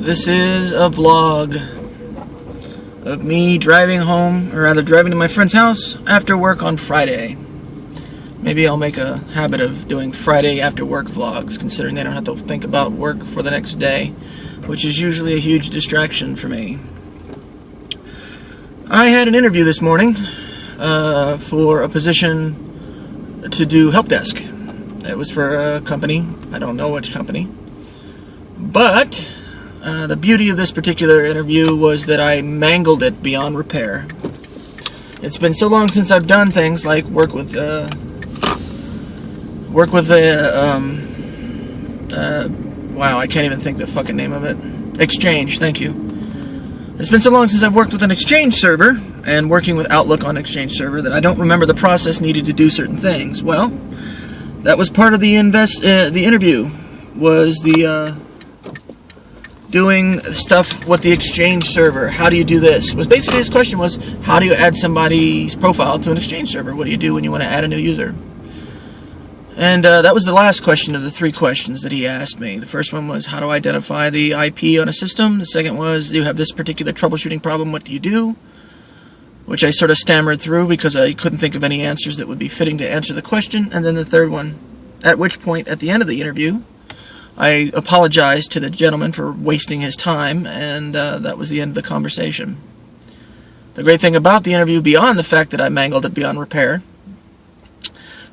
This is a vlog of me driving home, or rather driving to my friend's house after work on Friday. Maybe I'll make a habit of doing Friday after work vlogs, considering I don't have to think about work for the next day, which is usually a huge distraction for me. I had an interview this morning for a position to do help desk. It was for a company. I don't know which company. But the beauty of this particular interview was that I mangled it beyond repair. It's been so long since I've done things like work with wow, I can't even think the fucking name of it. Exchange, thank you. It's been so long since I've worked with an Exchange server and working with Outlook on Exchange server that I don't remember the process needed to do certain things. Well, that was part of the interview, was the doing stuff with the Exchange server. How do you do this? Was basically his question was, how do you add somebody's profile to an Exchange server? What do you do when you want to add a new user? And that was the last question of the three questions that he asked me. The first one was, how do I identify the IP on a system? The second was, do you have this particular troubleshooting problem? What do you do? Which I sort of stammered through because I couldn't think of any answers that would be fitting to answer the question. And then the third one, at which point, at the end of the interview, I apologized to the gentleman for wasting his time, and that was the end of the conversation. The great thing about the interview, beyond the fact that I mangled it beyond repair,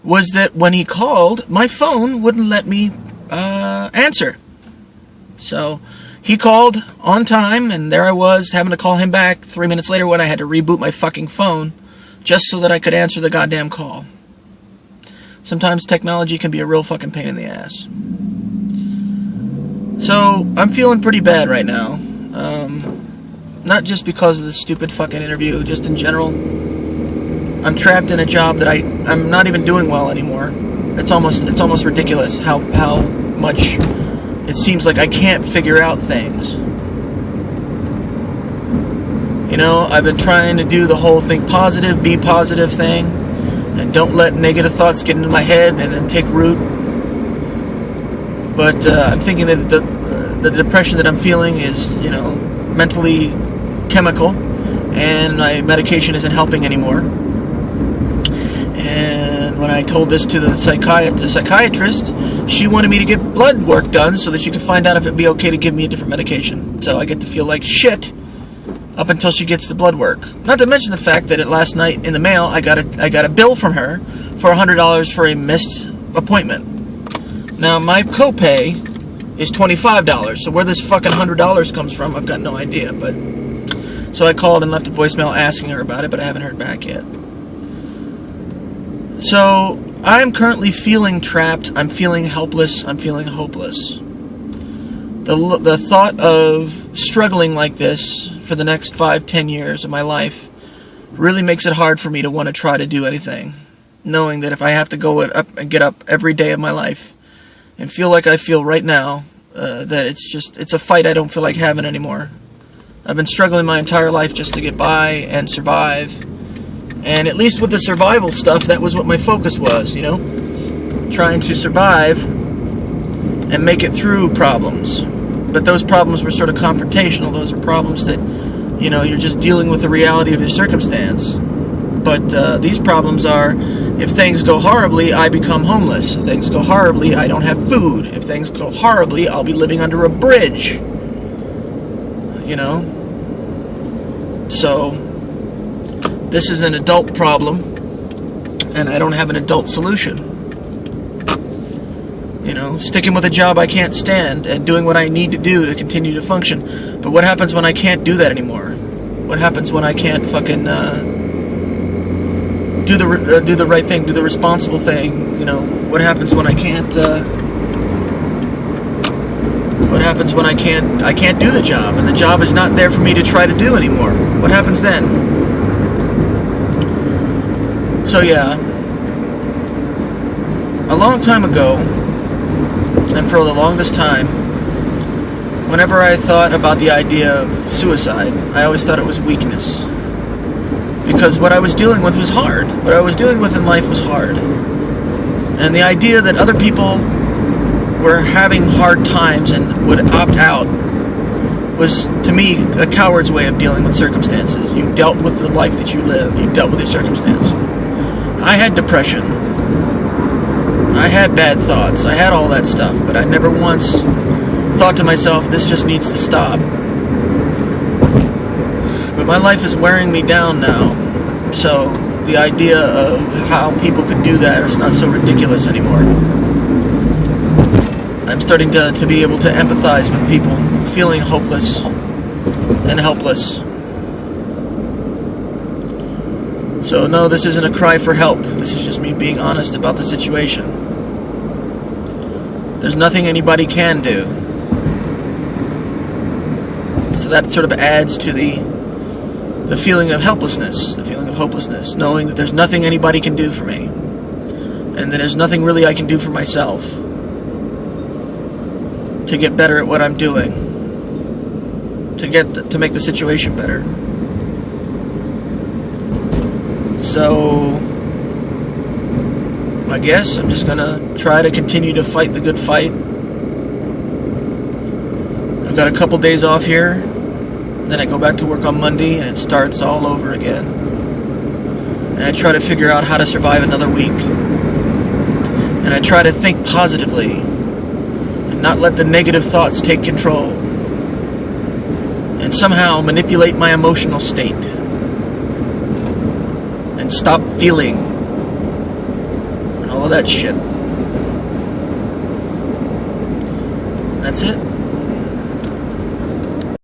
was that when he called, my phone wouldn't let me answer. So he called on time, and there I was having to call him back 3 minutes later when I had to reboot my fucking phone just so that I could answer the goddamn call. Sometimes technology can be a real fucking pain in the ass. So I'm feeling pretty bad right now. Not just because of this stupid fucking interview, just in general. I'm trapped in a job that I'm not even doing well anymore. It's almost ridiculous how much it seems like I can't figure out things. You know, I've been trying to do the whole think positive, be positive thing, and don't let negative thoughts get into my head and then take root. But I'm thinking that the depression that I'm feeling is, you know, mentally chemical, and my medication isn't helping anymore. And when I told this to the psychiatrist, she wanted me to get blood work done so that she could find out if it'd be okay to give me a different medication. So I get to feel like shit up until she gets the blood work. Not to mention the fact that last night in the mail I got a bill from her for $100 for a missed appointment. Now, my copay is $25, so where this fucking $100 comes from, I've got no idea. But so I called and left a voicemail asking her about it, but I haven't heard back yet. So I'm currently feeling trapped. I'm feeling helpless. I'm feeling hopeless. The thought of struggling like this for the next 5-10 years of my life really makes it hard for me to want to try to do anything, knowing that if I have to go up and get up every day of my life and feel like I feel right now, that it's a fight I don't feel like having anymore. I've been struggling my entire life just to get by and survive. And at least with the survival stuff, that was what my focus was, you know? Trying to survive and make it through problems. But those problems were sort of confrontational. Those are problems that, you know, you're just dealing with the reality of your circumstance. But these problems are, if things go horribly, I become homeless. If things go horribly, I don't have food. If things go horribly, I'll be living under a bridge. You know? So, this is an adult problem, and I don't have an adult solution. You know, sticking with a job I can't stand and doing what I need to do to continue to function. But what happens when I can't do that anymore? What happens when I can't fucking do the right thing, do the responsible thing? You know, what happens when I can't? What happens when I can't do the job, and the job is not there for me to try to do anymore? What happens then? So yeah, a long time ago, and for the longest time, whenever I thought about the idea of suicide, I always thought it was weakness. Because what I was dealing with was hard. What I was dealing with in life was hard. And the idea that other people were having hard times and would opt out was, to me, a coward's way of dealing with circumstances. You dealt with the life that you live. You dealt with your circumstance. I had depression. I had bad thoughts. I had all that stuff, but I never once thought to myself, this just needs to stop. But my life is wearing me down now, so the idea of how people could do that is not so ridiculous anymore. I'm starting to be able to empathize with people feeling hopeless and helpless. So no, this isn't a cry for help. This is just me being honest about the situation. There's nothing anybody can do. So that sort of adds to the feeling of helplessness, the feeling of hopelessness, knowing that there's nothing anybody can do for me, and that there's nothing really I can do for myself to get better at what I'm doing, to make the situation better. So I guess I'm just gonna try to continue to fight the good fight. I've got a couple days off here, then I go back to work on Monday and it starts all over again. And I try to figure out how to survive another week. And I try to think positively and not let the negative thoughts take control. And somehow manipulate my emotional state. And stop feeling. And all of that shit. That's it.